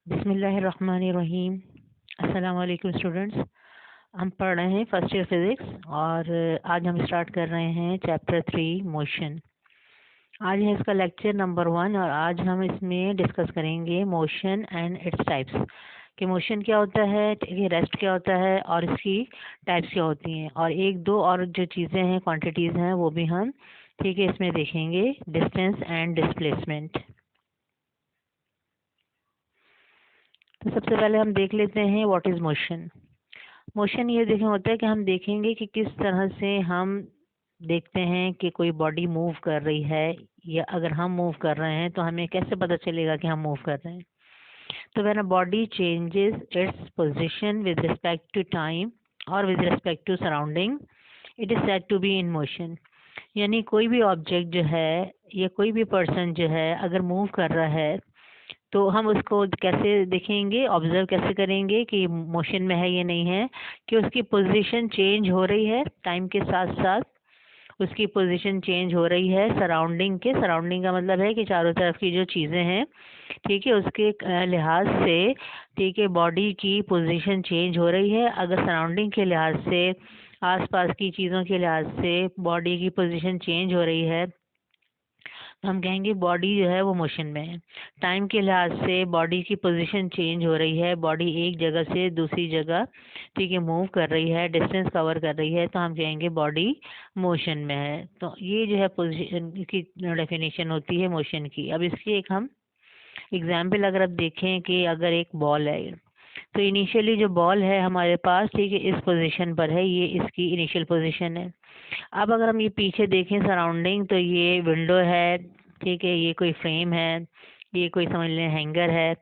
बिस्मिल्लाहिर्रहमानिर्रहीम। अस्सलाम वालेकुम स्टूडेंट्स। हम पढ़ रहे हैं फर्स्ट ईयर फिज़िक्स और आज हम स्टार्ट कर रहे हैं चैप्टर 3 मोशन। आज है इसका लेक्चर नंबर 1 और आज हम इसमें डिस्कस करेंगे मोशन एंड इट्स टाइप्स कि मोशन क्या होता है, ये रेस्ट क्या होता है और इसकी टाइप्स क्या होती हैं, और एक दो और जो चीज़ें हैं, क्वांटिटीज़ हैं, वो भी हम ठीक है इसमें देखेंगे, डिस्टेंस एंड डिस्प्लेसमेंट। तो सबसे पहले हम देख लेते हैं व्हाट इज़ मोशन। मोशन ये देखें होता है कि हम देखेंगे कि किस तरह से हम देखते हैं कि कोई बॉडी मूव कर रही है, या अगर हम मूव कर रहे हैं तो हमें कैसे पता चलेगा कि हम मूव कर रहे हैं। तो when a body changes its position with respect to time और with respect to surrounding, it is said to be in motion. यानी कोई भी ऑब्जेक्ट जो है या कोई भी पर्सन जो है अगर मूव कर रहा है तो हम उसको कैसे देखेंगे, ऑब्जर्व कैसे करेंगे कि मोशन में है या नहीं है, कि उसकी पोजीशन चेंज हो रही है टाइम के साथ साथ, उसकी पोजीशन चेंज हो रही है सराउंडिंग के। सराउंडिंग का मतलब है कि चारों तरफ की जो चीज़ें हैं ठीक है उसके लिहाज से ठीक है बॉडी की पोजीशन चेंज हो रही है। अगर सराउंडिंग के लिहाज से, आसपास की चीज़ों के लिहाज से बॉडी की पोजीशन चेंज हो रही है तो हम कहेंगे बॉडी जो है वो मोशन में है। टाइम के लिहाज से बॉडी की पोजीशन चेंज हो रही है, बॉडी एक जगह से दूसरी जगह ठीक है मूव कर रही है, डिस्टेंस कवर कर रही है, तो हम कहेंगे बॉडी मोशन में है। तो ये जो है पोजीशन की डेफिनेशन होती है मोशन की। अब इसकी एक हम एग्जाम्पल अगर आप देखें कि अगर एक बॉल है, तो इनिशियली जो बॉल है हमारे पास ठीक है इस पोजीशन पर है, ये इसकी इनिशियल पोजीशन है। अब अगर हम ये पीछे देखें सराउंडिंग, तो ये विंडो है ठीक है, ये कोई फ्रेम है, ये कोई समझ लें हैंगर है।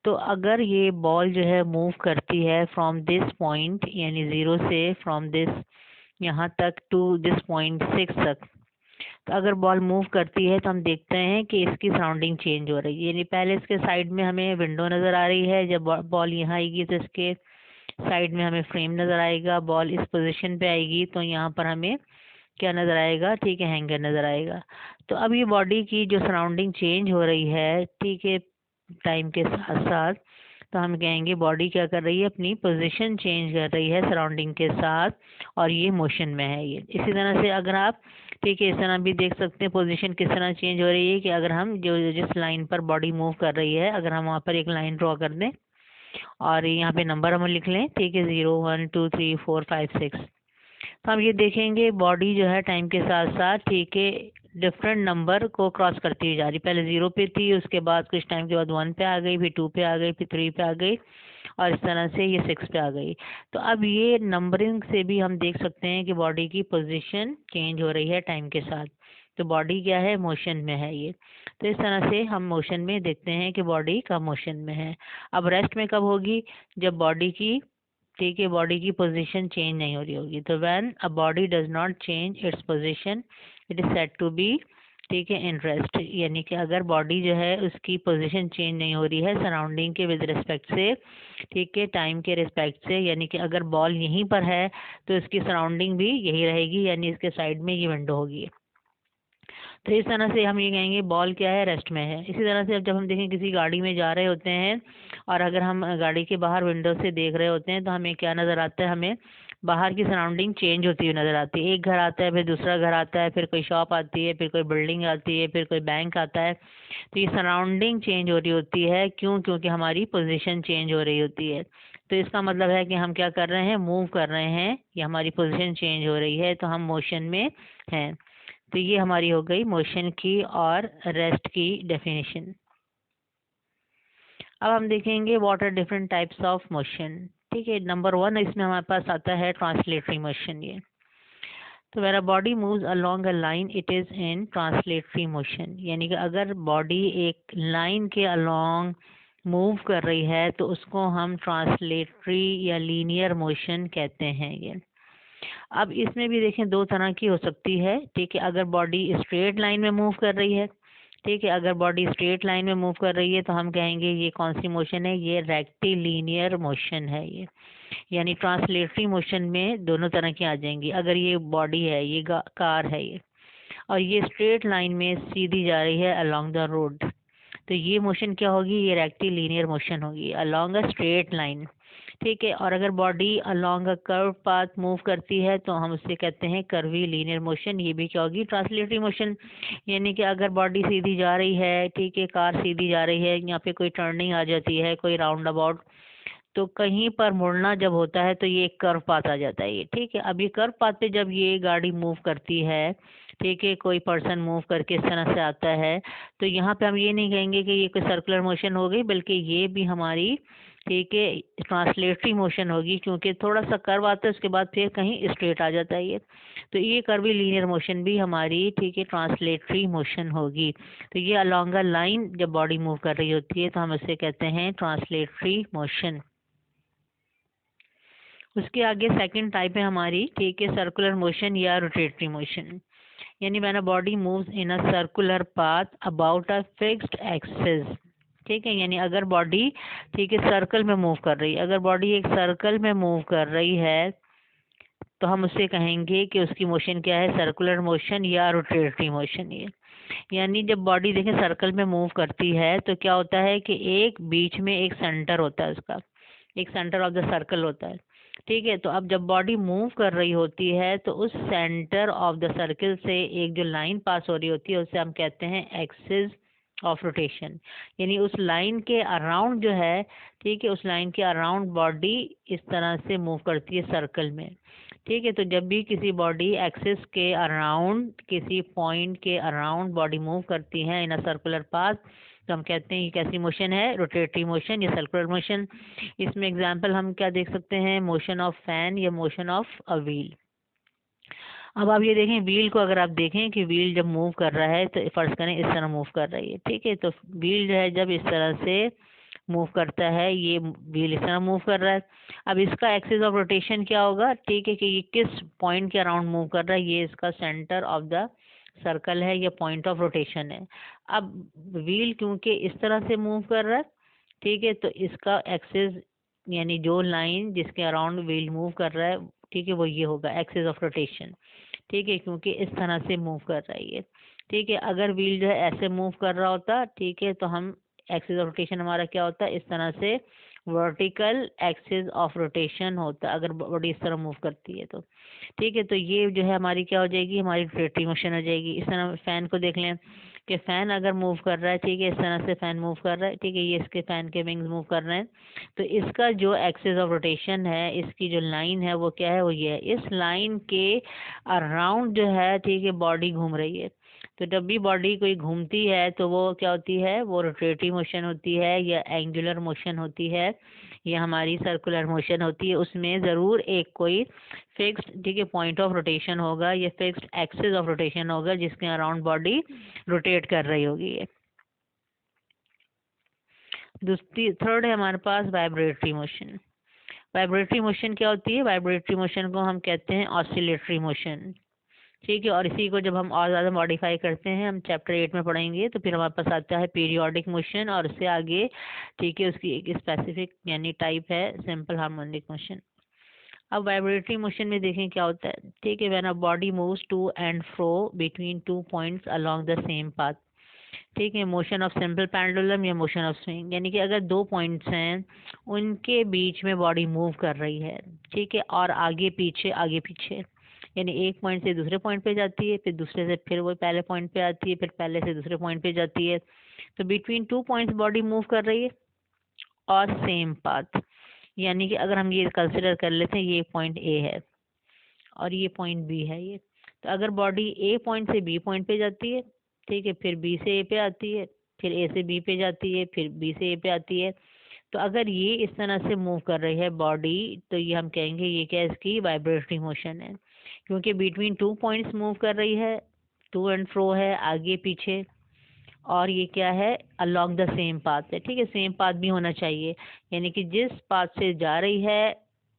तो अगर ये बॉल जो है मूव करती है फ्रॉम दिस पॉइंट यानी 0 से फ्रॉम दिस यहाँ तक टू दिस पॉइंट 6 तक, तो अगर बॉल मूव करती है तो हम देखते हैं कि इसकी सराउंडिंग चेंज हो रही है। यानी पहले इसके साइड में हमें विंडो नज़र आ रही है, जब बॉल यहाँ आएगी तो इसके साइड में हमें फ्रेम नज़र आएगा, बॉल इस पोजीशन पे आएगी तो यहाँ पर हमें क्या नज़र आएगा, ठीक है हैंगर नज़र आएगा। तो अब ये बॉडी की जो सराउंडिंग चेंज हो रही है ठीक है टाइम के साथ साथ, तो हम कहेंगे बॉडी क्या कर रही है, अपनी पोजीशन चेंज कर रही है सराउंडिंग के साथ, और ये मोशन में है। ये इसी तरह से अगर आप ठीक है इस तरह भी देख सकते हैं पोजीशन किस तरह चेंज हो रही है, कि अगर हम जो जिस लाइन पर बॉडी मूव कर रही है, अगर हम वहाँ पर एक लाइन ड्रॉ कर दें और यहाँ पे नंबर हम लिख लें ठीक है 0 1 2 3 4 5 6, तो हम ये देखेंगे बॉडी जो है टाइम के साथ साथ ठीक है डिफरेंट नंबर को क्रॉस करती हुई जा रही। पहले 0 पे थी, उसके बाद कुछ टाइम के बाद 1 पे आ गई, फिर 2 पे आ गई, फिर 3 पे आ गई, और इस तरह से ये 6 पे आ गई। तो अब ये नंबरिंग से भी हम देख सकते हैं कि बॉडी की पोजीशन चेंज हो रही है टाइम के साथ। तो बॉडी क्या है, मोशन में है ये। तो इस तरह से हम मोशन में देखते हैं कि बॉडी कब मोशन में है। अब रेस्ट में कब होगी, जब बॉडी की ठीक है बॉडी की पोजीशन चेंज नहीं हो रही होगी। तो when a body does not change its position, it is said to be ठीक है इन रेस्ट। यानी कि अगर बॉडी जो है उसकी पोजीशन चेंज नहीं हो रही है सराउंडिंग के विद रिस्पेक्ट से ठीक है टाइम के रिस्पेक्ट से, यानी कि अगर बॉल यहीं पर है तो इसकी सराउंडिंग भी यही रहेगी, यानी इसके साइड में ये विंडो होगी। तो इस तरह से हम ये कहेंगे बॉल क्या है, रेस्ट में है। इसी तरह से अब जब हम देखें किसी गाड़ी में जा रहे होते हैं और अगर हम गाड़ी के बाहर विंडो से देख रहे होते हैं तो हमें क्या नज़र आता है, हमें बाहर की सराउंडिंग चेंज होती हुई नज़र आती है। एक घर आता है, फिर दूसरा घर आता है, फिर कोई शॉप आती है, फिर कोई बिल्डिंग आती है, फिर कोई बैंक आता है। तो ये सराउंडिंग चेंज हो रही होती है, क्यों, क्योंकि हमारी पोजीशन चेंज हो रही होती है। तो इसका मतलब है कि हम क्या कर रहे हैं, मूव कर रहे हैं, या हमारी पोजीशन चेंज हो रही है, तो हम मोशन में हैं। तो ये हमारी हो गई मोशन की और रेस्ट की डेफिनेशन। अब हम देखेंगे what are different types of motion. ठीक है, नंबर 1 इसमें हमारे पास आता है ट्रांसलेटरी मोशन। ये तो where a body moves along a line it is in translatory motion. यानी कि अगर बॉडी एक लाइन के अलोंग मूव कर रही है तो उसको हम ट्रांसलेटरी या लीनियर मोशन कहते हैं। ये अब इसमें भी देखें दो तरह की हो सकती है। ठीक है, अगर बॉडी स्ट्रेट लाइन में मूव कर रही है, ठीक है अगर बॉडी स्ट्रेट लाइन में मूव कर रही है तो हम कहेंगे ये कौन सी मोशन है, ये रेक्टिलिनियर मोशन है। ये यानी ट्रांसलेटरी मोशन में दोनों तरह की आ जाएंगी। अगर ये बॉडी है, ये कार है ये, और ये स्ट्रेट लाइन में सीधी जा रही है अलोंग द रोड, तो ये मोशन क्या होगी, ये रेक्टिलिनियर मोशन होगी अलोंग अ स्ट्रेट लाइन। ठीक है, और अगर body along a curve path move करती है तो हम उससे कहते हैं कर्वी लीनियर मोशन। ये भी क्या होगी, ट्रांसलेटरी मोशन। यानी कि अगर बॉडी सीधी जा रही है, ठीक है, कार सीधी जा रही है, यहाँ पे कोई टर्निंग आ जाती है, कोई राउंड अबाउट, तो कहीं पर मुड़ना जब होता है तो ये एक कर्व पाथ आ जाता है ये। ठीक है, अब ये कर्व पाथ पे जब ये गाड़ी मूव करती है, ठीक है, कोई पर्सन मूव करके इस तरह से आता है, तो यहाँ पे हम ये नहीं कहेंगे कि ये कोई सर्कुलर मोशन हो गई, बल्कि ये भी हमारी, ठीक है, ट्रांसलेटरी मोशन होगी, क्योंकि थोड़ा सा कर्व आता है उसके बाद फिर कहीं स्ट्रेट आ जाता है ये। तो ये कर्वी लीनियर मोशन भी हमारी, ठीक है, ट्रांसलेटरी मोशन होगी। तो ये अलोंग अ लाइन जब बॉडी मूव कर रही होती है तो हम इसे कहते हैं ट्रांसलेटरी मोशन। उसके आगे सेकंड टाइप है हमारी, ठीक है, सर्कुलर मोशन या रोटेटरी मोशन। यानी when a body moves in a circular path about a fixed axis. ठीक है, यानी अगर बॉडी, ठीक है, सर्कल में मूव कर रही है, अगर बॉडी एक सर्कल में मूव कर रही है तो हम उससे कहेंगे कि उसकी मोशन क्या है, सर्कुलर मोशन या रोटेटरी मोशन। ये यानी जब बॉडी देखें सर्कल में मूव करती है तो क्या होता है कि एक बीच में एक सेंटर होता है उसका, एक सेंटर ऑफ द सर्कल होता है। ठीक है, तो अब जब बॉडी मूव कर रही होती है तो उस सेंटर ऑफ द सर्कल से एक जो लाइन पास हो रही होती है उसे हम कहते हैं एक्सिस ऑफ रोटेशन। यानी उस लाइन के अराउंड जो है, ठीक है, उस लाइन के अराउंड बॉडी इस तरह से मूव करती है सर्कल में। ठीक है, तो जब भी किसी बॉडी एक्सिस के अराउंड, किसी पॉइंट के अराउंड बॉडी मूव करती है इन अ सर्कुलर पाथ, तो हम कहते हैं ये कैसी मोशन है, रोटेटरी मोशन या सर्कुलर मोशन। इसमें एग्जांपल हम क्या देख सकते हैं, मोशन ऑफ फैन या मोशन ऑफ अ व्हील। अब आप ये देखें, व्हील को अगर आप देखें कि व्हील जब मूव कर रहा है तो फर्ज करें इस तरह मूव कर रही है। ठीक है, तो व्हील जो है जब इस तरह से मूव करता है, ये व्हील इस तरह मूव कर रहा है। अब इसका एक्सिस ऑफ रोटेशन क्या होगा, ठीक है, कि ये किस पॉइंट के अराउंड मूव कर रहा है, ये इसका सेंटर ऑफ द सर्कल है या पॉइंट ऑफ रोटेशन है। अब व्हील क्योंकि इस तरह से मूव कर रहा है, ठीक है, तो इसका एक्सिस यानी जो लाइन जिसके अराउंड व्हील मूव कर रहा है, ठीक है, वो ये होगा एक्सिस ऑफ रोटेशन। ठीक है, क्योंकि इस तरह से मूव कर रहा है ये। ठीक है, अगर व्हील जो है ऐसे मूव कर रहा होता, ठीक है, तो हम एक्सिस ऑफ रोटेशन हमारा क्या होता है, इस तरह से वर्टिकल एक्सिस ऑफ रोटेशन होता है अगर बॉडी इस तरह मूव करती है तो। ठीक है, तो ये जो है हमारी क्या हो जाएगी, हमारी रोटेटरी मोशन हो जाएगी। इस तरह फैन को देख लें कि फैन अगर मूव कर रहा है, ठीक है, इस तरह से फैन मूव कर रहा है, ठीक है, ये इसके फैन के विंग्स मूव कर रहे हैं, तो इसका जो एक्सिस ऑफ रोटेशन है, इसकी जो लाइन है वो क्या है, वो ये है। इस लाइन के अराउंड जो है, ठीक है, बॉडी घूम रही है। तो जब भी बॉडी कोई घूमती है तो वो क्या होती है, वो रोटेटरी मोशन होती है या एंगुलर मोशन होती है या हमारी सर्कुलर मोशन होती है। उसमें ज़रूर एक कोई फिक्स्ड, ठीक है, पॉइंट ऑफ रोटेशन होगा या फिक्स्ड एक्सिस ऑफ रोटेशन होगा जिसके अराउंड बॉडी रोटेट कर रही होगी ये। दूसरी थर्ड है हमारे पास वाइब्रेटरी मोशन। वाइब्रेटरी मोशन क्या होती है, वाइब्रेटरी मोशन को हम कहते हैं ऑसिलेटरी मोशन। ठीक है, और इसी को जब हम और ज़्यादा मॉडिफाई करते हैं, हम चैप्टर 8 में पढ़ेंगे, तो फिर हमारे पास आता है पीरियोडिक मोशन और उससे आगे, ठीक है, उसकी एक स्पेसिफिक यानी टाइप है सिंपल हार्मोनिक मोशन। अब वाइब्रेटरी मोशन में देखें क्या होता है। ठीक है, when a body moves to and fro between two points along the same path. ठीक है, मोशन ऑफ सिंपल पेंडुलम या मोशन ऑफ स्विंग, यानी कि अगर दो पॉइंट्स हैं उनके बीच में बॉडी मूव कर रही है, ठीक है, और आगे पीछे, यानी एक पॉइंट से दूसरे पॉइंट पे जाती है, फिर दूसरे से फिर वो पहले पॉइंट पे आती है, फिर पहले से दूसरे पॉइंट पे जाती है। तो between two points body move कर रही है और सेम पाथ। यानी कि अगर हम ये कंसिडर कर लेते हैं, ये पॉइंट ए है और ये पॉइंट बी है ये, तो अगर बॉडी ए पॉइंट से बी पॉइंट पे जाती है, ठीक है, फिर बी से ए पे आती है, फिर ए से बी पे जाती है, फिर बी से ए पे आती है, तो अगर ये इस तरह से मूव कर रही है बॉडी, तो ये हम कहेंगे ये क्या है, इसकी वाइब्रेटरी मोशन है, क्योंकि बिटवीन टू पॉइंट्स मूव कर रही है, टू एंड फ्रो है, आगे पीछे, और ये क्या है, अलोंग द सेम पाथ है। ठीक है, सेम पाथ भी होना चाहिए, यानी कि जिस पाथ से जा रही है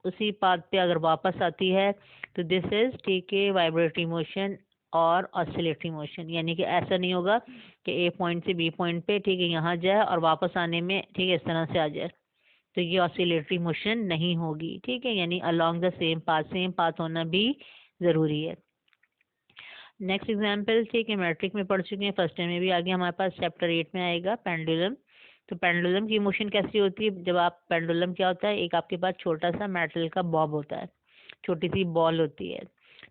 उसी पाथ पे अगर वापस आती है तो दिस इज, ठीक है, वाइब्रेटरी मोशन और ऑसिलेटरी मोशन। यानी कि ऐसा नहीं होगा कि ए पॉइंट से बी पॉइंट पे, ठीक है, यहाँ जाए और वापस आने में, ठीक है, इस तरह से आ जाए, तो ये ऑसिलेटरी मोशन नहीं होगी। ठीक है, यानी अलोंग द सेम पाथ होना भी ज़रूरी है। नेक्स्ट एग्जाम्पल ठीक है, मैट्रिक में पढ़ चुके हैं, फर्स्ट टाइम में भी आगे हमारे पास चैप्टर 8 में आएगा पेंडुलम। तो पेंडुलम की मोशन कैसी होती है, जब आप पेंडुलम क्या होता है, एक आपके पास छोटा सा मेटल का बॉब होता है, छोटी सी बॉल होती है,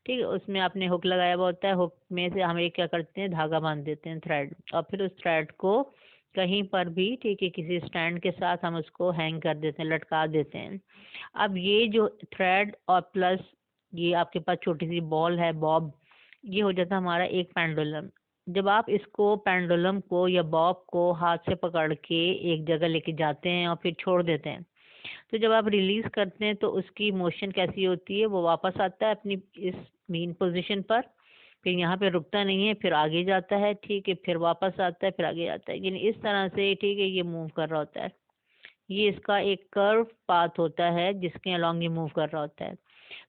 ठीक है, उसमें आपने हुक लगाया हुआ होता है, हुक में से हम एक क्या करते हैं, धागा बांध देते हैं, थ्रेड, और फिर उस थ्रेड को कहीं पर भी ठीक है किसी स्टैंड के साथ हम उसको हैंग कर देते हैं, लटका देते हैं। अब ये जो थ्रेड और प्लस ये आपके पास छोटी सी बॉल है, बॉब, ये हो जाता है हमारा एक पेंडुलम। जब आप इसको पेंडुलम को या बॉब को हाथ से पकड़ के एक जगह लेके जाते हैं और फिर छोड़ देते हैं, तो जब आप रिलीज करते हैं तो उसकी मोशन कैसी होती है, वो वापस आता है अपनी इस मीन पोजीशन पर, फिर यहाँ पे रुकता नहीं है, फिर आगे जाता है, ठीक है, फिर वापस आता है, फिर आगे जाता है, यानी इस तरह से ठीक है ये मूव कर रहा होता है। ये इसका एक कर्व पाथ होता है जिसके अलॉन्ग ये मूव कर रहा होता है।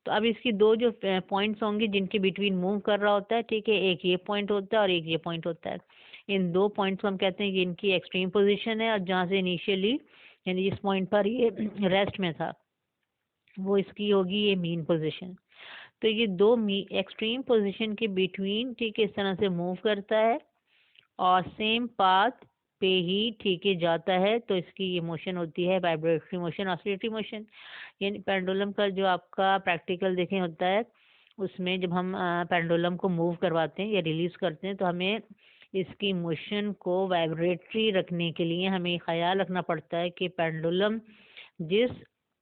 तो अब इसकी दो जो पॉइंट्स होंगे जिनके बिटवीन मूव कर रहा होता है, ठीक है, एक ये पॉइंट होता है और एक ये पॉइंट होता है। इन दो पॉइंट्स को हम कहते हैं कि इनकी एक्सट्रीम पोजीशन है, और जहाँ से इनिशियली यानी जिस पॉइंट पर ये रेस्ट में था वो इसकी होगी ये मीन पोजीशन। तो ये दो एक्सट्रीम पोजीशन के बिटवीन ठीक है इस तरह से मूव करता है और सेम पाथ पे ही ठीक है जाता है, तो इसकी ये मोशन होती है वाइब्रेटरी मोशन, ऑसिलेटरी मोशन। यानी पेंडुलम का जो आपका प्रैक्टिकल देखें होता है, उसमें जब हम पेंडुलम को मूव करवाते हैं या रिलीज करते हैं तो हमें इसकी मोशन को वाइब्रेटरी रखने के लिए हमें ख्याल रखना पड़ता है कि पेंडुलम जिस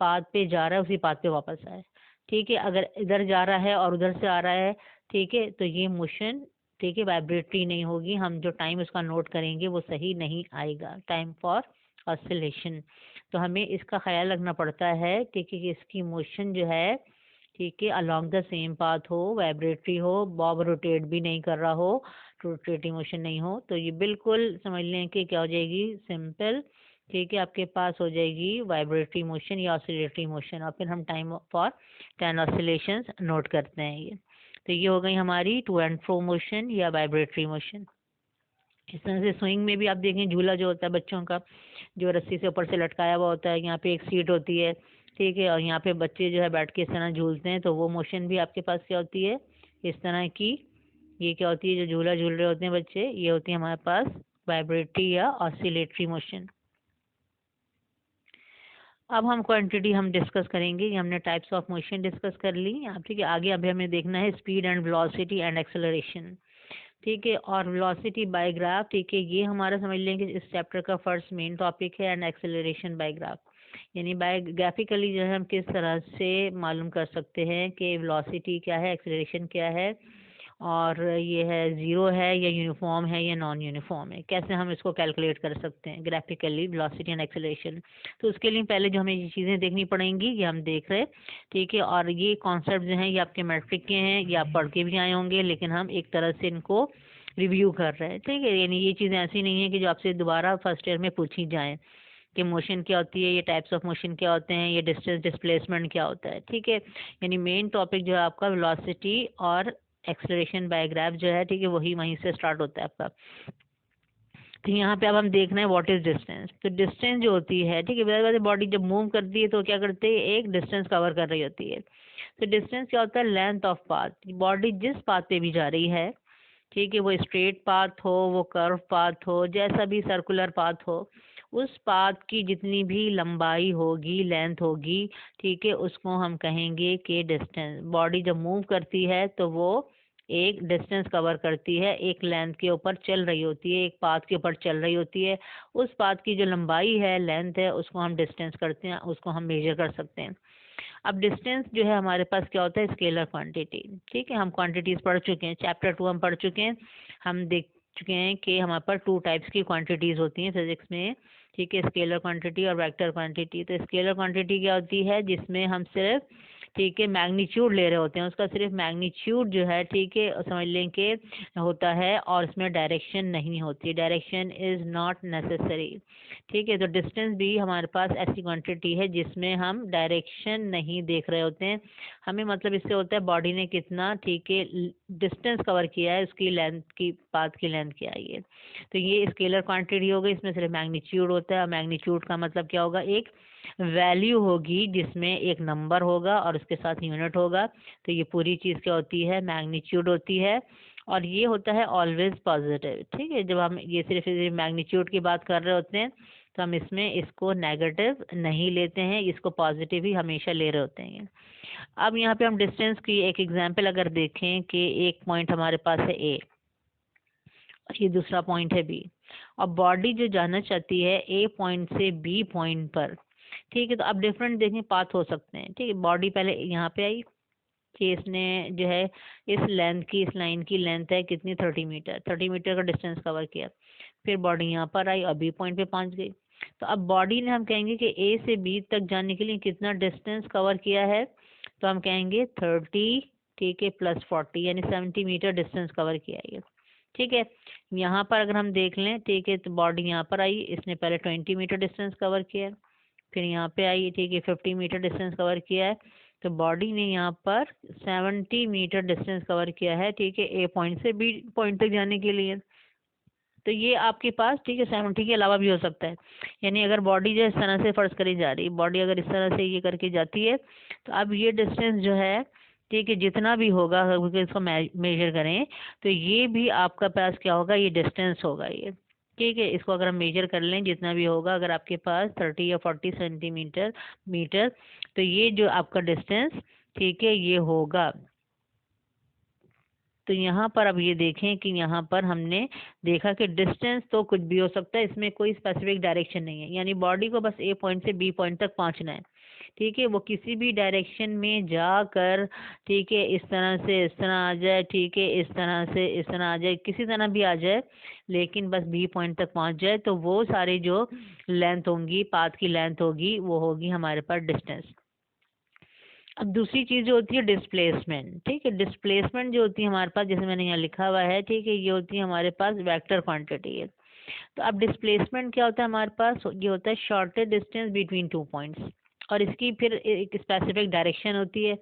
पाथ पे जा रहा है उसी पाथ पे वापस आए, ठीक है। अगर इधर जा रहा है और उधर से आ रहा है, ठीक है, तो ये मोशन ठीक है वाइब्रेटरी नहीं होगी, हम जो टाइम उसका नोट करेंगे वो सही नहीं आएगा, टाइम फॉर ऑसिलेशन। तो हमें इसका ख्याल रखना पड़ता है ठीक है कि इसकी मोशन जो है ठीक है अलोंग द सेम पाथ हो, वाइब्रेटरी हो, बॉब रोटेट भी नहीं कर रहा हो, रोटेटिंग मोशन नहीं हो, तो ये बिल्कुल समझ लें कि क्या हो जाएगी, सिंपल, ठीक है, आपके पास हो जाएगी वाइब्रेटरी मोशन या ऑसिलेटरी मोशन, और फिर हम टाइम फॉर 10 ऑसिलेशंस नोट करते हैं ये। तो ये हो गई हमारी टू एंड फ्रो मोशन या वाइब्रेटरी मोशन। इस तरह से स्विंग में भी आप देखें, झूला जो होता है बच्चों का, जो रस्सी से ऊपर से लटकाया हुआ होता है, यहाँ पे एक सीट होती है, ठीक है, और यहाँ पे बच्चे जो है बैठ के इस तरह झूलते हैं, तो वो मोशन भी आपके पास क्या होती है, इस तरह की। ये क्या होती है, जो झूला झूल रहे होते हैं बच्चे, ये होती है हमारे पास वाइब्रेटरी या ऑसिलेटरी मोशन। अब हम क्वांटिटी हम डिस्कस करेंगे, ये हमने टाइप्स ऑफ मोशन डिस्कस कर ली अब, ठीक है। आगे अभी हमें देखना है speed and velocity and acceleration, ठीक है, और वेलोसिटी बाय ग्राफ, ठीक है, ये हमारा समझ लेंगे इस चैप्टर का फर्स्ट मेन टॉपिक है, एंड एक्सेलरेशन बाय ग्राफ, यानी बाय ग्राफिकली जो है हम किस तरह से मालूम कर सकते हैं कि वेलोसिटी क्या है, एक्सेलरेशन क्या है, और ये है ज़ीरो है या यूनिफॉर्म है या नॉन यूनिफॉर्म है, कैसे हम इसको कैलकुलेट कर सकते हैं ग्राफिकली वेलोसिटी एंड एक्सेलरेशन। तो उसके लिए पहले जो हमें ये चीज़ें देखनी पड़ेंगी ये हम देख रहे हैं, ठीक है, और ये कॉन्सेप्ट जो हैं ये आपके मैट्रिक के हैं, ये आप पढ़ के भी आए होंगे, लेकिन हम एक तरह से इनको रिव्यू कर रहे हैं, ठीक है, यानी ये चीज़ें ऐसी नहीं है कि जो आपसे दोबारा फर्स्ट ईयर में पूछी जाएँ कि मोशन क्या होती है, ये टाइप्स ऑफ मोशन क्या होते हैं, ये डिस्टेंस डिस्प्लेसमेंट क्या होता है, ठीक है। यानी मेन टॉपिक जो है आपका वेलोसिटी और एक्सेलरेशन बाय ग्राफ जो है, ठीक है, वही वहीं से स्टार्ट होता है आपका। तो यहाँ पे अब हम देख रहे हैं व्हाट इज डिस्टेंस। तो डिस्टेंस जो होती है, ठीक है, बॉडी जब मूव करती है तो क्या करती है, एक डिस्टेंस कवर कर रही होती है। तो डिस्टेंस क्या होता है, लेंथ ऑफ पाथ, बॉडी जिस पाथ पे भी जा रही है, ठीक है, वो स्ट्रेट पाथ हो, वो कर्व पाथ हो, जैसा भी सर्कुलर पाथ हो, उस पाथ की जितनी भी लंबाई होगी, लेंथ होगी, ठीक है, उसको हम कहेंगे कि डिस्टेंस। बॉडी जब मूव करती है तो वो एक डिस्टेंस कवर करती है, एक लेंथ के ऊपर चल रही होती है, एक पाथ के ऊपर चल रही होती है, उस पाथ की जो लंबाई है, लेंथ है, उसको हम डिस्टेंस करते हैं, उसको हम मेजर कर सकते हैं। अब डिस्टेंस जो है हमारे पास क्या होता है, स्केलर क्वांटिटी, ठीक है, हम क्वांटिटीज पढ़ चुके हैं, चैप्टर 2 हम पढ़ चुके हैं, हम देख चुके हैं कि हमारे पास 2 टाइप्स की क्वांटिटीज होती हैं फिजिक्स में, ठीक है, स्केलर क्वांटिटी और वेक्टर क्वांटिटी। तो स्केलर क्वांटिटी क्या होती है, जिसमें हम सिर्फ ठीक है मैग्नीट्यूड ले रहे होते हैं, उसका सिर्फ मैग्नीट्यूड जो है, ठीक है, समझ लें कि होता है, और इसमें डायरेक्शन नहीं होती, डायरेक्शन इज नॉट नेसेसरी, ठीक है। तो डिस्टेंस भी हमारे पास ऐसी क्वांटिटी है जिसमें हम डायरेक्शन नहीं देख रहे होते हैं, हमें मतलब इससे होता है बॉडी ने कितना ठीक है डिस्टेंस कवर किया है, उसकी लेंथ की, पाथ की लेंथ क्या है ये। तो ये स्केलर क्वांटिटी हो गई, इसमें सिर्फ मैग्नीट्यूड होता है, और मैग्नीट्यूड का मतलब क्या होगा, एक वैल्यू होगी जिसमें एक नंबर होगा और उसके साथ यूनिट होगा, तो ये पूरी चीज़ क्या होती है, मैग्नीट्यूड होती है। और ये होता है ऑलवेज पॉजिटिव। ठीक है, जब हम ये सिर्फ मैग्नीट्यूड की बात कर रहे होते हैं तो हम इसमें इसको नेगेटिव नहीं लेते हैं, इसको पॉजिटिव ही हमेशा ले रहे होते हैं। अब यहाँ पे हम डिस्टेंस की एक एग्जांपल अगर देखें कि एक पॉइंट हमारे पास है ए और ये दूसरा पॉइंट है बी, और बॉडी जो जाना चाहती है ए पॉइंट से बी पॉइंट पर। ठीक है, तो अब डिफरेंट देखें पाथ हो सकते हैं। ठीक है, बॉडी पहले यहाँ पे आई कि इसने जो है इस लेंथ की, इस लाइन की लेंथ है कितनी, 30 मीटर, 30 मीटर का डिस्टेंस कवर किया। फिर बॉडी यहाँ पर आई और बी पॉइंट पे पहुंच गई। तो अब बॉडी ने हम कहेंगे कि ए से बी तक जाने के लिए कितना डिस्टेंस कवर किया है, तो हम कहेंगे 30, ठीक है, प्लस 40 यानी 70 मीटर डिस्टेंस कवर किया है ये। ठीक है, यहाँ पर अगर हम देख लें, ठीक है, तो बॉडी यहाँ पर आई, इसने पहले 20 मीटर डिस्टेंस कवर किया है, फिर यहाँ पे आई, ठीक है, 50 मीटर डिस्टेंस कवर किया है, तो बॉडी ने यहाँ पर 70 मीटर डिस्टेंस कवर किया है। ठीक है, ए पॉइंट से बी पॉइंट तक जाने के लिए। तो ये आपके पास, ठीक है, 70 के अलावा भी हो सकता है। यानी अगर बॉडी जो इस तरह से फर्ज करी जा रही है, बॉडी अगर इस तरह से ये करके जाती है, तो अब ये डिस्टेंस जो है, ठीक है, जितना भी होगा अगर इसको मेजर करें तो ये भी आपका पास क्या होगा, ये डिस्टेंस होगा ये। ठीक है, इसको अगर हम मेजर कर लें जितना भी होगा, अगर आपके पास 30 या 40 सेंटीमीटर मीटर, तो ये जो आपका डिस्टेंस, ठीक है, ये होगा। तो यहाँ पर अब ये देखें कि यहाँ पर हमने देखा कि डिस्टेंस तो कुछ भी हो सकता है, इसमें कोई स्पेसिफिक डायरेक्शन नहीं है। यानी बॉडी को बस ए पॉइंट से बी पॉइंट तक पहुँचना है। ठीक है, वो किसी भी डायरेक्शन में जाकर, ठीक है, इस तरह से इस तरह आ जाए, ठीक है, इस तरह से इस तरह आ जाए, किसी तरह भी आ जाए, लेकिन बस बी पॉइंट तक पहुँच जाए, तो वो सारी जो लेंथ होंगी, पाथ की लेंथ होगी, वो होगी हमारे पास डिस्टेंस। अब दूसरी चीज जो होती है डिस्प्लेसमेंट। ठीक है, डिस्प्लेसमेंट जो होती है हमारे पास, जैसे मैंने यहाँ लिखा हुआ है, ठीक है, ये होती है हमारे पास वेक्टर क्वांटिटी है। तो अब डिस्प्लेसमेंट क्या होता है हमारे पास, ये होता है shortest distance between two points, और इसकी फिर एक स्पेसिफिक डायरेक्शन होती है।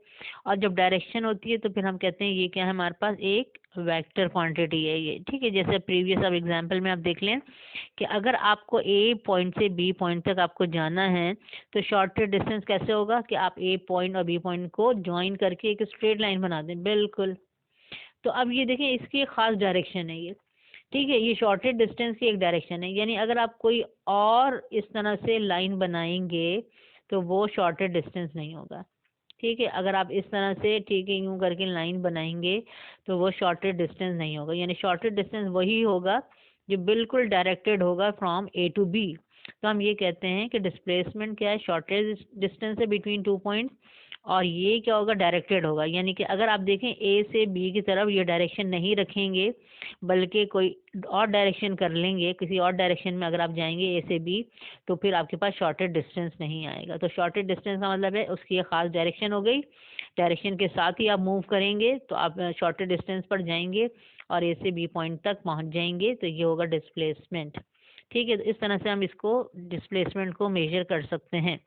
और जब डायरेक्शन होती है तो फिर हम कहते हैं ये क्या है, हमारे पास एक वेक्टर क्वांटिटी है ये। ठीक है, जैसे प्रीवियस अब एग्जांपल में आप देख लें कि अगर आपको ए पॉइंट से बी पॉइंट तक आपको जाना है, तो शॉर्टेस्ट डिस्टेंस कैसे होगा कि आप ए पॉइंट और बी पॉइंट को ज्वाइन करके एक स्ट्रेट लाइन बना दें। बिल्कुल। तो अब ये देखें, इसकी एक खास डायरेक्शन है ये। ठीक है, ये शॉर्टेस्ट डिस्टेंस की एक डायरेक्शन है। यानी अगर आप कोई और इस तरह से लाइन बनाएंगे तो वो शॉर्टेस्ट डिस्टेंस नहीं होगा। ठीक है, अगर आप इस तरह से, ठीक है, यूं करके लाइन बनाएंगे तो वो शॉर्टेस्ट डिस्टेंस नहीं होगा। यानी शॉर्टेस्ट डिस्टेंस वही होगा जो बिल्कुल डायरेक्टेड होगा फ्रॉम ए टू बी। तो हम ये कहते हैं कि डिस्प्लेसमेंट क्या है, शॉर्टेस्ट डिस्टेंस है बिटवीन टू पॉइंट्स, और ये क्या होगा, डायरेक्टेड होगा। यानी कि अगर आप देखें ए से बी की तरफ ये डायरेक्शन नहीं रखेंगे, बल्कि कोई और डायरेक्शन कर लेंगे, किसी और डायरेक्शन में अगर आप जाएंगे ए से बी, तो फिर आपके पास शॉर्टेस्ट डिस्टेंस नहीं आएगा। तो शॉर्टेस्ट डिस्टेंस का मतलब है उसकी एक खास डायरेक्शन हो गई, डायरेक्शन के साथ ही आप मूव करेंगे तो आप शॉर्टेस्ट डिस्टेंस पर जाएंगे और ए से बी पॉइंट तक पहुंच जाएंगे, तो ये होगा डिस्प्लेसमेंट। ठीक है, तो इस तरह से हम इसको डिस्प्लेसमेंट को मेजर कर सकते हैं।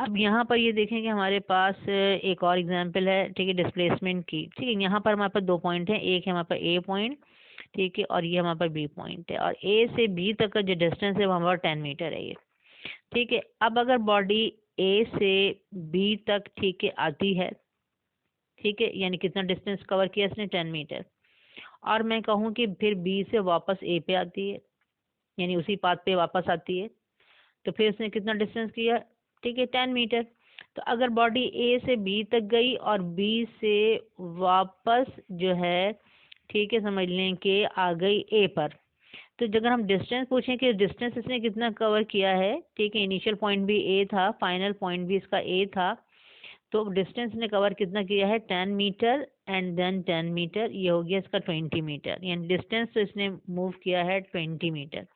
अब यहाँ पर ये देखें कि हमारे पास एक और एग्जांपल है, ठीक है, डिस्प्लेसमेंट की। ठीक है, यहाँ पर हमारे पास दो पॉइंट हैं, एक है हमारे पास ए पॉइंट, ठीक है, और ये हमारे पास बी पॉइंट है, और ए से बी तक का जो डिस्टेंस है वो हमारा 10 मीटर है ये। ठीक है, अब अगर बॉडी ए से बी तक, ठीक है, आती है, ठीक है, यानी कितना डिस्टेंस कवर किया इसने, 10 मीटर, और मैं कहूँ कि फिर बी से वापस ए पे आती है, यानी उसी पाथ पे वापस आती है, तो फिर उसने कितना डिस्टेंस किया, ठीक है, 10 मीटर। तो अगर बॉडी ए से बी तक गई और बी से वापस जो है, ठीक है, समझ लें कि आ गई ए पर, तो अगर हम डिस्टेंस पूछें कि डिस्टेंस इसने कितना कवर किया है, ठीक है, इनिशियल पॉइंट भी ए था, फाइनल पॉइंट भी इसका ए था, तो डिस्टेंस ने कवर कितना किया है, 10 मीटर एंड देन 10 मीटर, ये हो गया इसका 20 मीटर। यानी डिस्टेंस तो इसने मूव किया है 20 मीटर।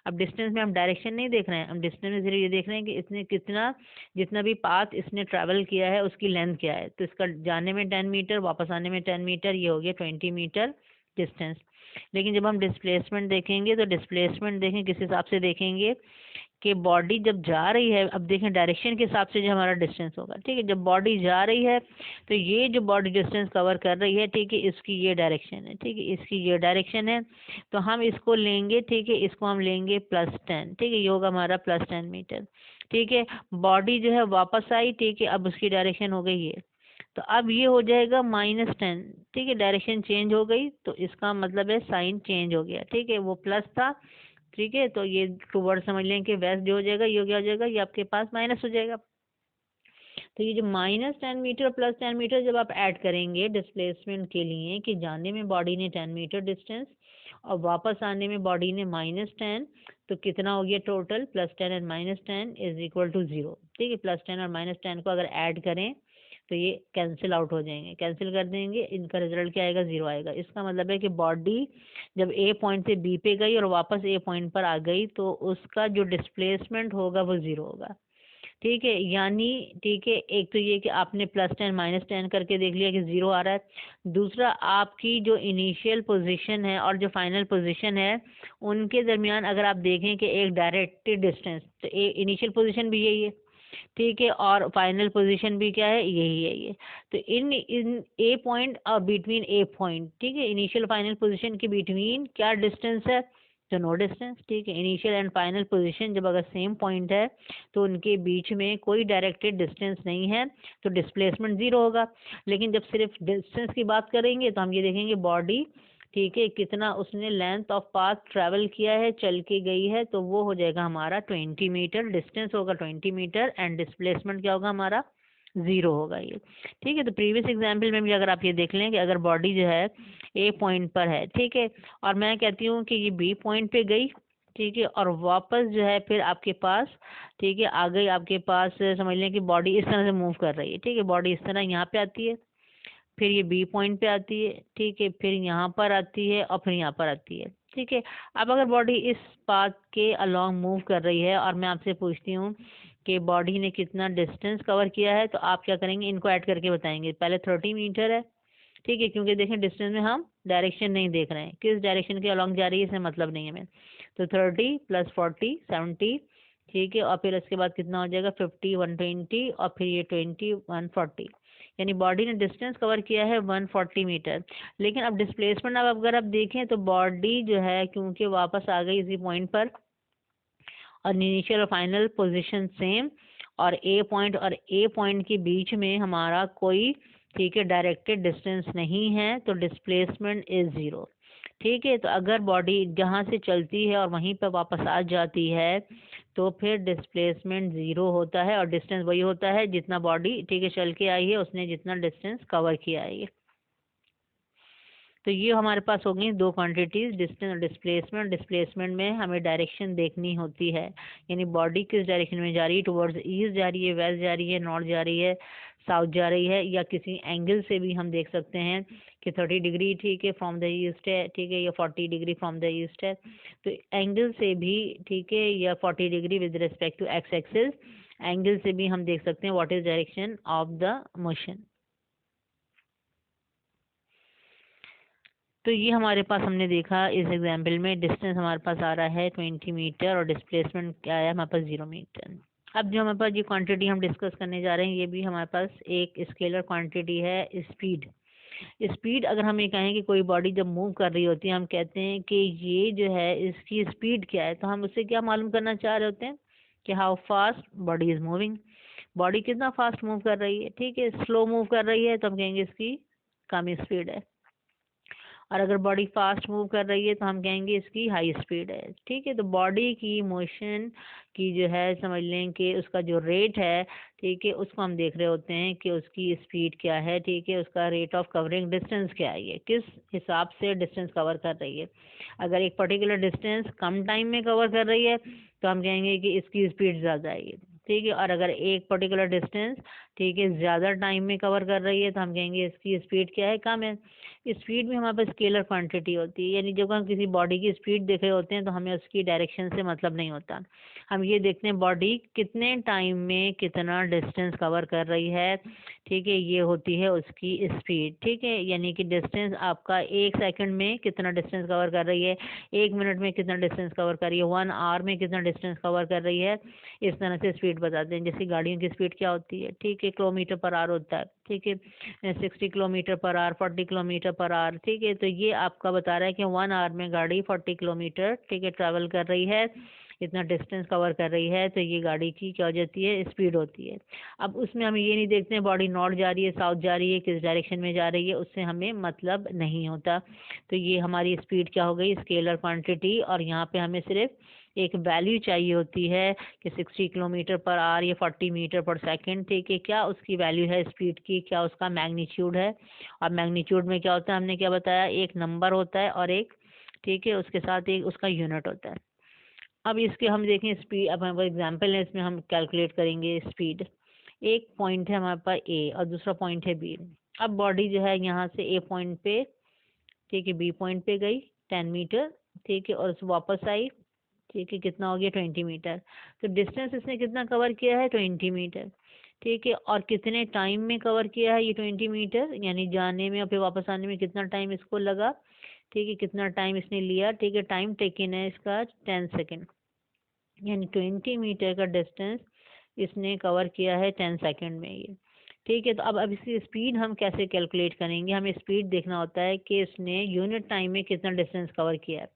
अब डिस्टेंस में हम डायरेक्शन नहीं देख रहे हैं, हम डिस्टेंस में सिर्फ ये देख रहे हैं कि इसने कितना, जितना भी पाथ इसने ट्रैवल किया है उसकी लेंथ क्या है। तो इसका जाने में 10 मीटर, वापस आने में 10 मीटर, ये हो गया 20 मीटर डिस्टेंस। लेकिन जब हम डिस्प्लेसमेंट देखेंगे तो डिस्प्लेसमेंट देखें किस हिसाब से देखेंगे कि बॉडी जब जा रही है, अब देखें डायरेक्शन के हिसाब से जो हमारा डिस्टेंस होगा। ठीक है, जब बॉडी जा रही है तो ये जो बॉडी डिस्टेंस कवर कर रही है, ठीक है, इसकी ये डायरेक्शन है, ठीक है, इसकी ये डायरेक्शन है, तो हम इसको लेंगे, ठीक है, इसको हम लेंगे +10, ठीक है, ये होगा हमारा +10 मीटर। ठीक है, बॉडी जो है वापस आई, ठीक है, अब उसकी डायरेक्शन हो गई ये, तो अब ये हो जाएगा -10, ठीक है, डायरेक्शन चेंज हो गई तो इसका मतलब है साइन चेंज हो गया, ठीक है, वो प्लस था, ठीक है, तो ये टूवर्ड समझ लें कि वेस्ट जो हो जाएगा ये क्या हो जाएगा, ये आपके पास माइनस हो जाएगा। तो ये जो -10 मीटर प्लस 10 मीटर जब आप ऐड करेंगे डिस्प्लेसमेंट के लिए कि जाने में बॉडी ने 10 मीटर डिस्टेंस और वापस आने में बॉडी ने -10, तो कितना हो गया total, +10 and -10 is equal to 0, ठीक है। +10 और -10 को अगर ऐड करें तो ये कैंसिल आउट हो जाएंगे, कैंसिल कर देंगे, इनका रिजल्ट क्या आएगा, 0 आएगा। इसका मतलब है कि बॉडी जब ए पॉइंट से बी पे गई और वापस ए पॉइंट पर आ गई तो उसका जो डिस्प्लेसमेंट होगा वो 0 होगा, ठीक है। यानी ठीक है, एक तो ये कि आपने +10 -10 करके देख लिया कि 0 आ रहा है। दूसरा, आपकी जो इनिशियल पोजीशन है और जो फाइनल पोजीशन है उनके दरमियान अगर आप देखें कि एक डायरेक्टेड डिस्टेंस, तो इनिशियल पोजीशन भी यही है, ठीक है, और फाइनल पोजीशन भी क्या है, यही है ये। तो इन इन ए पॉइंट और बिटवीन ए पॉइंट, ठीक है, इनिशियल फाइनल पोजीशन के बिटवीन क्या डिस्टेंस है, तो नो डिस्टेंस, ठीक है। इनिशियल एंड फाइनल पोजीशन जब अगर सेम पॉइंट है तो उनके बीच में कोई डायरेक्टेड डिस्टेंस नहीं है तो डिस्प्लेसमेंट 0 होगा। लेकिन जब सिर्फ डिस्टेंस की बात करेंगे तो हम ये देखेंगे बॉडी, ठीक है, कितना उसने लेंथ ऑफ पाथ ट्रैवल किया है, चल के गई है, तो वो हो जाएगा हमारा 20 मीटर, डिस्टेंस होगा 20 मीटर एंड डिस्प्लेसमेंट क्या होगा हमारा, 0 होगा ये, ठीक है। तो प्रीवियस एग्जाम्पल में भी अगर आप ये देख लें कि अगर बॉडी जो है ए पॉइंट पर है, ठीक है, और मैं कहती हूँ कि ये बी पॉइंट पे गई, ठीक है, और वापस जो है फिर आपके पास, ठीक है, आ गई आपके पास, समझ लें कि बॉडी इस तरह से मूव कर रही है, ठीक है, बॉडी इस तरह यहाँ पे आती है, फिर ये बी पॉइंट पे आती है, ठीक है, फिर यहाँ पर आती है और फिर यहाँ पर आती है, ठीक है। अब अगर बॉडी इस पाथ के अलोंग मूव कर रही है और मैं आपसे पूछती हूँ कि बॉडी ने कितना डिस्टेंस कवर किया है, तो आप क्या करेंगे, इनको ऐड करके बताएंगे। पहले 30 मीटर है, ठीक है, क्योंकि देखें डिस्टेंस में हम डायरेक्शन नहीं देख रहे हैं, किस डायरेक्शन के अलोंग जा रही है इसमें मतलब नहीं है हमें। तो 30 + 40 70, ठीक है, और फिर इसके बाद कितना हो जाएगा 50 120 और फिर ये 20 140, यानी बॉडी ने डिस्टेंस कवर किया है 140 मीटर। लेकिन अब डिस्प्लेसमेंट अब अगर आप देखें तो बॉडी जो है क्योंकि वापस आ गई इसी पॉइंट पर और इनिशियल और फाइनल पोजीशन सेम, और ए पॉइंट के बीच में हमारा कोई, ठीक है, डायरेक्टेड डिस्टेंस नहीं है तो डिस्प्लेसमेंट इज 0, ठीक है। तो अगर बॉडी जहाँ से चलती है और वहीं पर वापस आ जाती है तो फिर डिस्प्लेसमेंट 0 होता है और डिस्टेंस वही होता है जितना बॉडी, ठीक है, चल के आई है, उसने जितना डिस्टेंस कवर किया है। तो ये हमारे पास हो गई दो क्वांटिटीज, डिस्टेंस और डिस्प्लेसमेंट। डिस्प्लेसमेंट में हमें डायरेक्शन देखनी होती है, यानी बॉडी किस डायरेक्शन में जा रही है, टुवर्ड्स ईस्ट जा रही है, वेस्ट जा रही है, नॉर्थ जा रही है, साउथ जा रही है, या किसी एंगल से भी हम देख सकते हैं कि 30 डिग्री, ठीक है, फ्रॉम द ईस्ट है, ठीक है, या 40 डिग्री फ्रॉम द ईस्ट है, तो एंगल से भी, ठीक है, या 40 degree with respect to x axis angle से भी हम देख सकते हैं what is direction of the motion. तो ये हमारे पास हमने देखा इस एग्जाम्पल में डिस्टेंस हमारे पास आ रहा है 20 मीटर और डिस्प्लेसमेंट क्या आया हमारे पास 0 मीटर। अब जो हमारे पास ये क्वांटिटी हम डिस्कस करने जा रहे हैं ये भी हमारे पास एक स्केलर क्वांटिटी है, स्पीड। स्पीड अगर हम ये कहें कि कोई बॉडी जब मूव कर रही होती है हम कहते हैं कि ये जो है इसकी स्पीड क्या है, तो हम उससे क्या मालूम करना चाह रहे होते हैं कि how fast body is moving, body कितना फास्ट मूव कर रही है, ठीक है। स्लो मूव कर रही है तो हम कहेंगे इसकी कम स्पीड है, और अगर बॉडी फास्ट मूव कर रही है तो हम कहेंगे इसकी हाई स्पीड है, ठीक है। तो बॉडी की मोशन की जो है समझ लें कि उसका जो रेट है, ठीक है, उसको हम देख रहे होते हैं कि उसकी स्पीड क्या है, ठीक है, उसका रेट ऑफ कवरिंग डिस्टेंस क्या है, ये किस हिसाब से डिस्टेंस कवर कर रही है। अगर एक पर्टिकुलर डिस्टेंस कम टाइम में कवर कर रही है तो हम कहेंगे कि इसकी स्पीड ज़्यादा है ये, ठीक है। और अगर एक पर्टिकुलर डिस्टेंस, ठीक है, ज़्यादा टाइम में कवर कर रही है तो हम कहेंगे इसकी स्पीड क्या है, कम है। स्पीड में हमारे पास स्केलर क्वांटिटी होती है, यानी जब हम किसी बॉडी की स्पीड देख रहे होते हैं तो हमें उसकी डायरेक्शन से मतलब नहीं होता, हम ये देखते हैं बॉडी कितने टाइम में कितना डिस्टेंस कवर कर रही है, ठीक है, ये होती है उसकी स्पीड, ठीक है। यानी कि डिस्टेंस आपका 1 सेकंड में कितना डिस्टेंस कवर कर रही है, 1 मिनट में कितना डिस्टेंस कवर कर रही है, 1 आवर में कितना डिस्टेंस कवर कर रही है, इस तरह से स्पीड बताते हैं। जैसे गाड़ियों की स्पीड क्या होती है, ठीक है, किलोमीटर पर आवर होता है, ठीक है, 60 kilometre per hour, 40 kilometre per hour, ठीक है। तो ये आपका बता रहा है कि 1 आवर में गाड़ी 40 किलोमीटर, ठीक है, ट्रैवल कर रही है, इतना डिस्टेंस कवर कर रही है, तो ये गाड़ी की क्या हो जाती है, स्पीड होती है। अब उसमें हम ये नहीं देखते हैं बॉडी नॉर्थ जा रही है, साउथ जा रही है, किस डायरेक्शन में जा रही है, उससे हमें मतलब नहीं होता। तो ये हमारी स्पीड क्या हो गई, स्केलर क्वांटिटी। और यहाँ पे हमें सिर्फ एक वैल्यू चाहिए होती है कि 60 किलोमीटर पर आवर या 40 मीटर पर सेकंड, ठीक है, क्या उसकी वैल्यू है स्पीड की, क्या उसका मैग्नीट्यूड है। और मैग्नीट्यूड में क्या होता है, हमने क्या बताया, एक नंबर होता है और एक, ठीक है, उसके साथ एक उसका यूनिट होता है। अब इसके हम देखें स्पीड, अब हमारे एग्जाम्पल है, इसमें हम कैलकुलेट करेंगे स्पीड। एक पॉइंट है हमारे पास ए और दूसरा पॉइंट है बी। अब बॉडी जो है यहाँ से ए पॉइंट पे, ठीक है, बी पॉइंट पे गई 10 मीटर, ठीक है, और वापस आई, ठीक है, कितना हो गया 20 मीटर। तो डिस्टेंस इसने कितना कवर किया है, 20 मीटर, ठीक है। और कितने टाइम में कवर किया है ये 20 मीटर, यानी जाने में और फिर वापस आने में कितना टाइम इसको लगा, ठीक है, कितना टाइम इसने लिया, ठीक है, टाइम टेकन है इसका 10 सेकेंड, यानी 20 मीटर का डिस्टेंस इसने कवर किया है 10 सेकेंड में ये, ठीक है। तो अब इसकी स्पीड हम कैसे कैलकुलेट करेंगे, हमें स्पीड देखना होता है कि इसने यूनिट टाइम में कितना डिस्टेंस कवर किया है,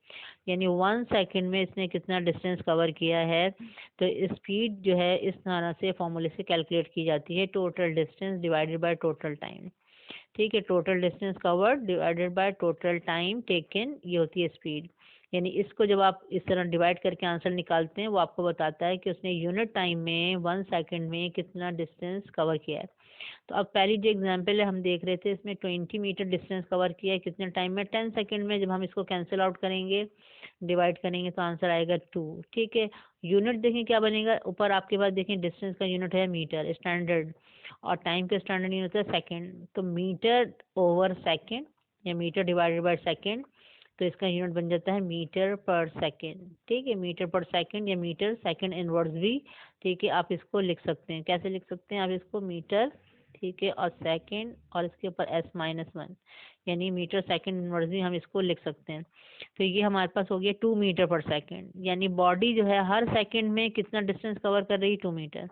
यानी 1 सेकेंड में इसने कितना डिस्टेंस कवर किया है। तो स्पीड जो है इस तरह से फॉर्मूले से कैलकुलेट की जाती है, total distance divided by total time, ठीक है, total distance covered divided by total time taken, ये होती है स्पीड। यानी इसको जब आप इस तरह डिवाइड करके आंसर निकालते हैं, वो आपको बताता है कि उसने यूनिट टाइम में 1 सेकेंड में कितना डिस्टेंस कवर किया है। तो अब पहली जो एग्जांपल है हम देख रहे थे, इसमें 20 मीटर डिस्टेंस कवर किया है कितने टाइम में, 10 सेकेंड में। जब हम इसको कैंसिल आउट करेंगे, डिवाइड करेंगे, तो आंसर आएगा 2, ठीक है। यूनिट देखें क्या बनेगा, ऊपर आपके पास देखें डिस्टेंस का यूनिट है मीटर स्टैंडर्ड, और टाइम का स्टैंडर्ड यूनिट होता है सेकेंड। तो मीटर ओवर सेकेंड या मीटर डिवाइडेड बाय सेकेंड, तो इसका यूनिट बन जाता है मीटर पर सेकेंड, ठीक है, मीटर पर सेकेंड या मीटर सेकेंड इनवर्स भी, ठीक है, आप इसको लिख सकते हैं। कैसे लिख सकते हैं आप इसको, मीटर, ठीक है, और सेकेंड और इसके ऊपर s-1, यानी मीटर सेकेंड इनवर्स भी हम इसको लिख सकते हैं। तो ये हमारे पास हो गया 2 मीटर पर सेकेंड, यानी बॉडी जो है हर सेकेंड में कितना डिस्टेंस कवर कर रही है, 2 मीटर।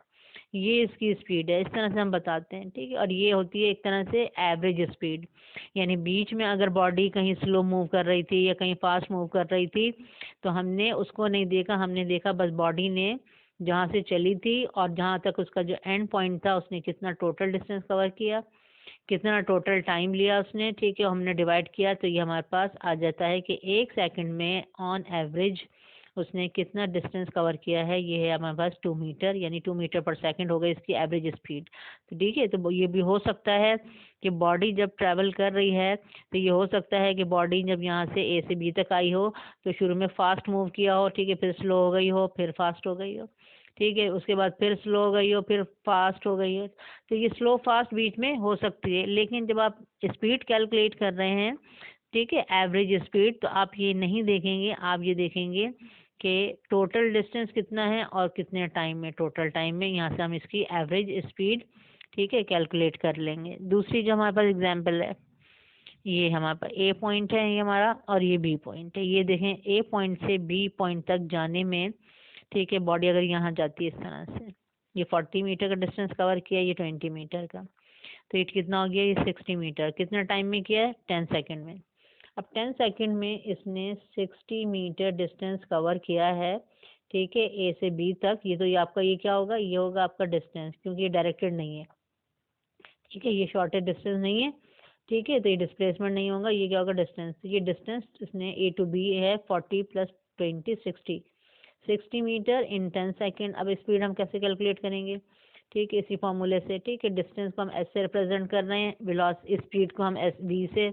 ये इसकी स्पीड है, इस तरह से हम बताते हैं, ठीक है। और ये होती है एक तरह से एवरेज स्पीड, यानी बीच में अगर बॉडी कहीं स्लो मूव कर रही थी या कहीं फास्ट मूव कर रही थी, तो हमने उसको नहीं देखा, हमने देखा बस बॉडी ने जहाँ से चली थी और जहाँ तक उसका जो एंड पॉइंट था, उसने कितना टोटल डिस्टेंस कवर किया, कितना टोटल टाइम लिया उसने, ठीक है, हमने डिवाइड किया। तो ये हमारे पास आ जाता है कि 1 सेकेंड में ऑन एवरेज उसने कितना डिस्टेंस कवर किया है। ये है हमारे पास 2 मीटर, यानी 2 मीटर पर सेकेंड हो गई इसकी एवरेज स्पीड। तो ठीक है, तो ये भी हो सकता है कि बॉडी जब ट्रैवल कर रही है, तो ये हो सकता है कि बॉडी जब यहाँ से ए से बी तक आई हो, तो शुरू में फास्ट मूव किया हो, ठीक है, फिर स्लो हो गई हो, फिर फास्ट हो गई हो, ठीक है, उसके बाद फिर स्लो हो गई हो, फिर फास्ट हो गई हो। तो ये स्लो फास्ट बीच में हो सकती है, लेकिन जब आप स्पीड कैलकुलेट कर रहे हैं, ठीक है, एवरेज स्पीड, तो आप ये नहीं देखेंगे, आप ये देखेंगे कि टोटल डिस्टेंस कितना है और कितने टाइम में, टोटल टाइम में, यहाँ से हम इसकी एवरेज स्पीड, ठीक है, कैलकुलेट कर लेंगे। दूसरी जो हमारे पास एग्जांपल है, ये हमारे पास ए पॉइंट है ये हमारा, और ये बी पॉइंट है। ये देखें, ए पॉइंट से बी पॉइंट तक जाने में, ठीक है, बॉडी अगर यहाँ जाती है इस तरह से, ये 40 मीटर का डिस्टेंस कवर किया, ये 20 मीटर का, तो ये कितना हो गया, ये 60 मीटर कितने टाइम में किया है, 10 सेकेंड में। अब 10 सेकेंड में इसने 60 मीटर डिस्टेंस कवर किया है, ठीक है, ए से बी तक। ये तो ये आपका ये क्या होगा, ये होगा आपका डिस्टेंस, क्योंकि ये डायरेक्टेड नहीं है, ठीक है, ये शॉर्टेज डिस्टेंस नहीं है, ठीक है, तो ये डिस्प्लेसमेंट नहीं होगा, ये क्या होगा, डिस्टेंस। ये डिस्टेंस इसने ए टू बी है 40 + 20 60 मीटर इन 10 सेकेंड। अब स्पीड हम कैसे कैलकुलेट करेंगे, ठीक है, इसी फॉर्मूले से, ठीक है, डिस्टेंस को हम एस से रिप्रेजेंट कर रहे हैं, वेलोसिटी स्पीड को हम एस वी से,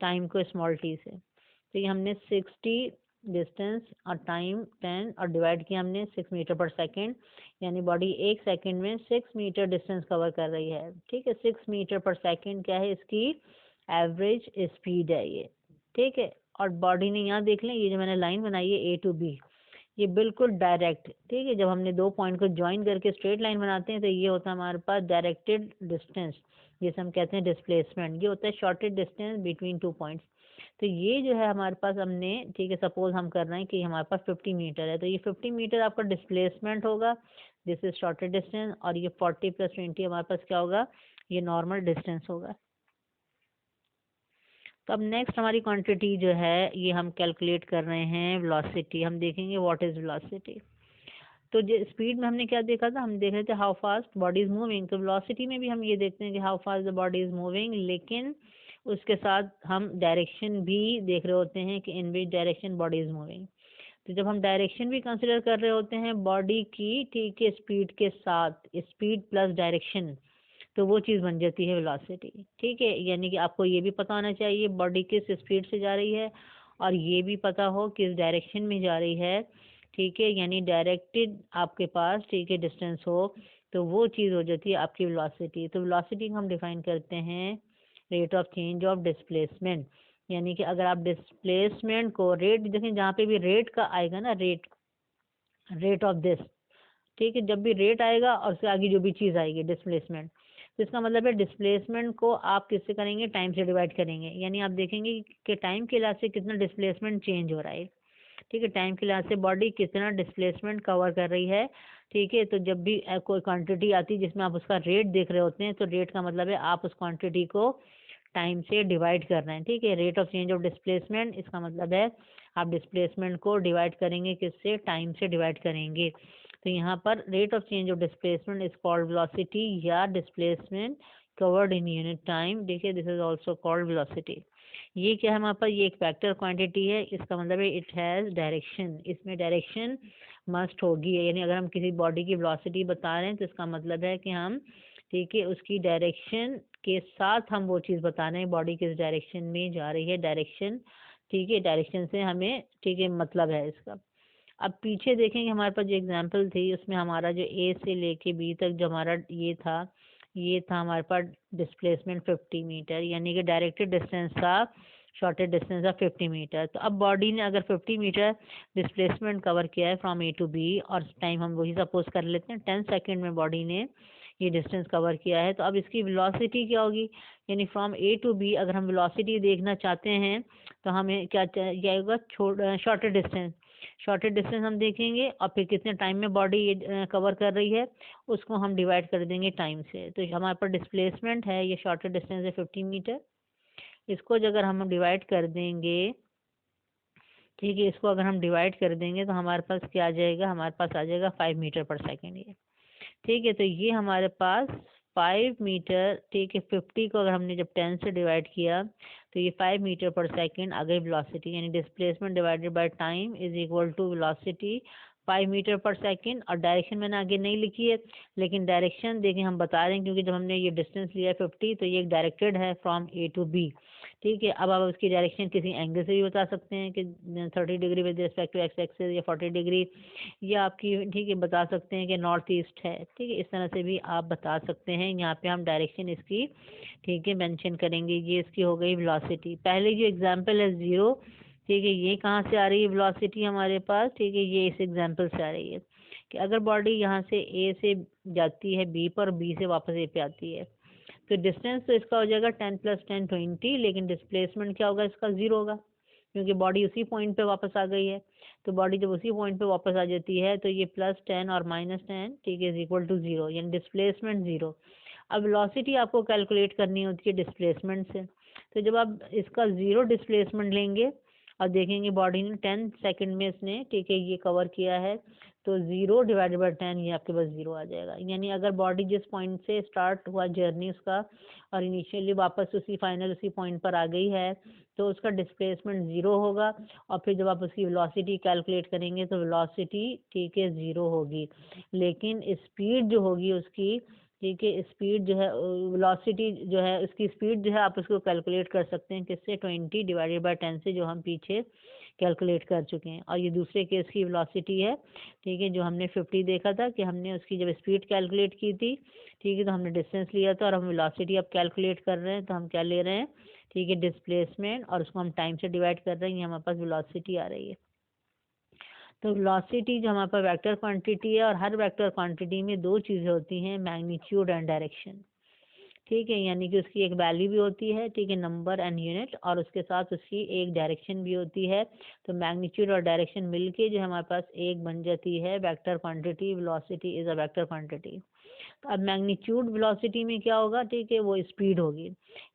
टाइम को स्मॉल टी से। तो ये हमने 60 डिस्टेंस और टाइम 10 और डिवाइड किया हमने 6 मीटर पर सेकेंड, यानी बॉडी 1 सेकेंड में 6 मीटर डिस्टेंस कवर कर रही है, ठीक है। 6 मीटर पर सेकेंड क्या है, इसकी एवरेज स्पीड है ये, ठीक है। और बॉडी ने यहाँ देख लें, ये जो मैंने लाइन बनाई है ए टू बी, ये बिल्कुल डायरेक्ट, ठीक है। जब हमने दो पॉइंट को ज्वाइन करके स्ट्रेट लाइन बनाते हैं, तो ये होता है हमारे पास डायरेक्टेड डिस्टेंस, जिसे हम कहते हैं डिस्प्लेसमेंट। ये होता है शॉर्टेड डिस्टेंस बिटवीन 2 पॉइंट्स। तो ये जो है हमारे पास हमने, ठीक है, सपोज हम कर रहे हैं कि हमारे पास 50 मीटर है, तो ये 50 मीटर आपका डिस्प्लेसमेंट होगा, दिस इज शॉर्टेड डिस्टेंस, और ये 40 + 20 हमारे पास क्या होगा, ये नॉर्मल डिस्टेंस होगा। तो अब नेक्स्ट हमारी क्वांटिटी जो है ये हम कैलकुलेट कर रहे हैं वेलोसिटी। हम देखेंगे व्हाट इज वेलोसिटी। तो स्पीड में हमने क्या देखा था, हम देख रहे थे how fast body is moving. तो वेलोसिटी में भी हम ये देखते हैं कि how fast the body is moving, लेकिन उसके साथ हम डायरेक्शन भी देख रहे होते हैं कि in which direction body is moving. तो जब हम डायरेक्शन भी कंसिडर कर रहे होते हैं बॉडी की, ठीक है, स्पीड के साथ, स्पीड प्लस डायरेक्शन, तो वो चीज़ बन जाती है वेलोसिटी। ठीक है, यानी कि आपको ये भी पता होना चाहिए बॉडी किस स्पीड से जा रही है और ये भी पता हो किस डायरेक्शन में जा रही है। ठीक है, यानी डायरेक्टेड आपके पास, ठीक है, डिस्टेंस हो, तो वो चीज़ हो जाती है आपकी वेलोसिटी। तो वेलोसिटी को हम डिफाइन करते हैं rate of change of displacement. यानी कि अगर आप डिस्प्लेसमेंट को रेट देखें, जहाँ पे भी रेट का आएगा ना, रेट ऑफ दिस, ठीक है, जब भी रेट आएगा और उसके आगे जो भी चीज़ आएगी डिस्प्लेसमेंट, तो इसका मतलब है डिस्प्लेसमेंट को आप किससे करेंगे, टाइम से डिवाइड करेंगे। यानी आप देखेंगे कि टाइम के लिहाज से कितना डिस्प्लेसमेंट चेंज हो रहा है। ठीक है, टाइम के लिहाज से बॉडी कितना डिस्प्लेसमेंट कवर कर रही है। ठीक है, तो जब भी कोई क्वांटिटी आती है जिसमें आप उसका रेट देख रहे होते हैं, तो रेट का मतलब है आप उस क्वांटिटी को टाइम से डिवाइड कर रहे हैं। ठीक है, rate of change of displacement, इसका मतलब है आप डिस्प्लेसमेंट को डिवाइड करेंगे किससे, टाइम से डिवाइड करेंगे। तो यहाँ पर rate of change of displacement is called velocity या displacement covered in unit time. देखिए, this is also called velocity. ये क्या है हमारे पास, ये एक वेक्टर क्वांटिटी है, इसका मतलब है इट हैज़ डायरेक्शन, इसमें डायरेक्शन मस्ट होगी। यानी अगर हम किसी बॉडी की वेलोसिटी बता रहे हैं तो इसका मतलब है कि हम, ठीक है, उसकी डायरेक्शन के साथ हम वो चीज़ बता रहे हैं बॉडी किस डायरेक्शन में जा रही है, डायरेक्शन। ठीक है, डायरेक्शन से हमें, ठीक है, मतलब है इसका। अब पीछे देखेंगे हमारे पास जो एग्जांपल थी उसमें हमारा जो ए से लेके बी तक जो हमारा ये था हमारे पास डिस्प्लेसमेंट 50 मीटर, यानी कि डायरेक्टेड डिस्टेंस था, शॉर्टेड डिस्टेंस था 50 मीटर। तो अब बॉडी ने अगर 50 मीटर डिस्प्लेसमेंट कवर किया है फ्रॉम ए टू बी, और टाइम हम वही सपोज कर लेते हैं 10 सेकेंड में बॉडी ने ये डिस्टेंस कवर किया है, तो अब इसकी वेलोसिटी क्या होगी। यानी फ्रॉम ए टू बी अगर हम वेलोसिटी देखना चाहते हैं तो हमें क्या होगा, शॉर्टेड डिस्टेंस, शॉर्टेड डिस्टेंस हम देखेंगे और फिर कितने टाइम में बॉडी ये कवर कर रही है उसको हम डिवाइड कर देंगे टाइम से। तो हमारे पास डिस्प्लेसमेंट है, ये शॉर्टेड डिस्टेंस है 50 मीटर, इसको अगर हम डिवाइड कर देंगे, ठीक है, इसको अगर हम डिवाइड कर देंगे तो हमारे पास क्या आ जाएगा, हमारे पास आ जाएगा 5 मीटर पर सेकेंड ये। ठीक है, तो ये हमारे पास 5 मीटर, ठीक है, 50 को अगर हमने जब 10 से डिवाइड किया तो ये 5 मीटर पर सेकेंड आ गई वेलोसिटी। यानी displacement divided by time is equal to velocity 5 metre per second. और डायरेक्शन मैंने आगे नहीं लिखी है, लेकिन डायरेक्शन देखें हम बता रहे हैं क्योंकि जब हमने ये डिस्टेंस लिया है 50, तो ये एक डायरेक्टेड है फ्रॉम ए टू बी। ठीक है, अब आप उसकी डायरेक्शन किसी एंगल से भी बता सकते हैं कि 30 degree with respect to x axis या 40 डिग्री, या आपकी, ठीक है, बता सकते हैं कि नॉर्थ ईस्ट है। ठीक है, इस तरह से भी आप बता सकते हैं। यहाँ पे हम डायरेक्शन इसकी, ठीक है, मेंशन करेंगे। ये इसकी हो गई वेलोसिटी। पहले जो एग्जांपल है 0, ठीक है, ये कहाँ से आ रही है वेलोसिटी हमारे पास, ठीक है, ये इस एग्जांपल से आ रही है कि अगर बॉडी यहाँ से ए से जाती है बी पर, बी से वापस ए पे आती है, तो डिस्टेंस तो इसका हो जाएगा 10 + 10 20, लेकिन डिस्प्लेसमेंट क्या होगा, इसका 0 होगा क्योंकि बॉडी उसी पॉइंट पे वापस आ गई है। तो बॉडी जब उसी पॉइंट पे वापस आ जाती है तो ये +10 और -10, ठीक है, इज इक्वल टू 0, यानी डिस्प्लेसमेंट 0। अब वेलोसिटी आपको कैलकुलेट करनी होती है डिस्प्लेसमेंट से। तो जब आप इसका 0 डिस्प्लेसमेंट लेंगे और देखेंगे बॉडी ने 10 सेकंड में इसने, ठीक है, ये कवर किया है, तो 0 डिवाइडेड बाय 10 ये आपके पास 0 आ जाएगा। यानी अगर बॉडी जिस पॉइंट से स्टार्ट हुआ जर्नी उसका और इनिशियली वापस उसी पॉइंट पर आ गई है, तो उसका डिस्प्लेसमेंट 0 होगा। और फिर जब आप उसकी वेलोसिटी कैलकुलेट करेंगे तो वेलोसिटी, ठीक है, 0 होगी। लेकिन स्पीड जो होगी उसकी, ठीक है, स्पीड जो है, वेलोसिटी जो है, उसकी स्पीड जो है आप उसको कैलकुलेट कर सकते हैं किससे, 20 डिवाइडेड बाय 10 से, जो हम पीछे कैलकुलेट कर चुके हैं। और ये दूसरे केस की वेलोसिटी है, ठीक है, जो हमने 50 देखा था कि हमने उसकी जब स्पीड कैलकुलेट की थी, ठीक है, तो हमने डिस्टेंस लिया था और हम वेलोसिटी अब कैलकुलेट कर रहे हैं, तो हम क्या ले रहे हैं, ठीक है, डिस्प्लेसमेंट, और उसको हम टाइम से डिवाइड कर रहे हैं, ये हमारे पास वेलोसिटी आ रही है। तो वेलोसिटी जो हमारे पास वेक्टर क्वांटिटी है, और हर वेक्टर क्वांटिटी में दो चीज़ें होती हैं, मैग्नीट्यूड एंड डायरेक्शन। ठीक है, यानी कि उसकी एक वैल्यू भी होती है, ठीक है, नंबर एंड यूनिट, और उसके साथ उसकी एक डायरेक्शन भी होती है। तो मैग्नीट्यूड और डायरेक्शन मिलके जो हमारे पास एक बन जाती है vector quantity. Velocity is a vector quantity. तो अब मैग्नीट्यूड वेलोसिटी में क्या होगा, ठीक है, वो स्पीड होगी।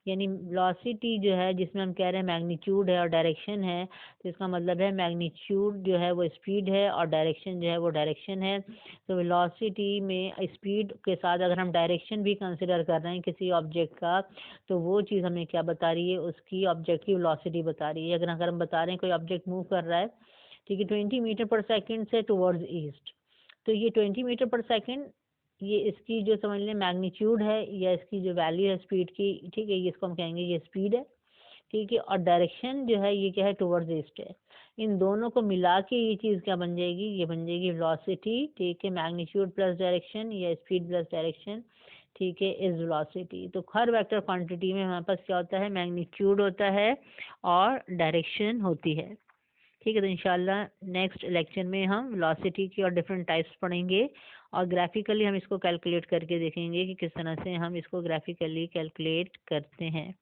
यानी वेलोसिटी जो है जिसमें हम कह रहे हैं मैग्नीट्यूड है और डायरेक्शन है, तो इसका मतलब है मैग्नीट्यूड जो है वो स्पीड है और डायरेक्शन जो है वो डायरेक्शन है। तो वेलोसिटी में स्पीड के साथ अगर हम डायरेक्शन भी कंसिडर कर रहे हैं किसी ऑब्जेक्ट का, तो वो चीज़ हमें क्या बता रही है, उसकी ऑब्जेक्ट की वेलोसिटी बता रही है। अगर हम बता रहे हैं कोई ऑब्जेक्ट मूव कर रहा है, ठीक है, 20 मीटर पर सेकेंड से टुवर्ड्स ईस्ट, तो ये 20 मीटर पर सेकेंड, ये इसकी जो समझ लें मैग्नीट्यूड है या इसकी जो वैल्यू है स्पीड की, ठीक है, ये इसको हम कहेंगे ये स्पीड है, ठीक है, और डायरेक्शन जो है ये क्या है, टुवर्ड्स ईस्ट है। इन दोनों को मिला के ये चीज़ क्या बन जाएगी, ये बन जाएगी वेलोसिटी, ठीक है, मैग्नीट्यूड प्लस डायरेक्शन या स्पीड प्लस डायरेक्शन, ठीक है, इज वेलोसिटी। तो हर वेक्टर क्वांटिटी में हमारे पास क्या होता है, मैग्नीट्यूड होता है और डायरेक्शन होती है। ठीक है, तो इंशाल्लाह नेक्स्ट लेक्चर में हम वेलोसिटी की और डिफरेंट टाइप्स पढ़ेंगे और ग्राफिकली हम इसको कैलकुलेट करके देखेंगे कि किस तरह से हम इसको ग्राफिकली कैलकुलेट करते हैं।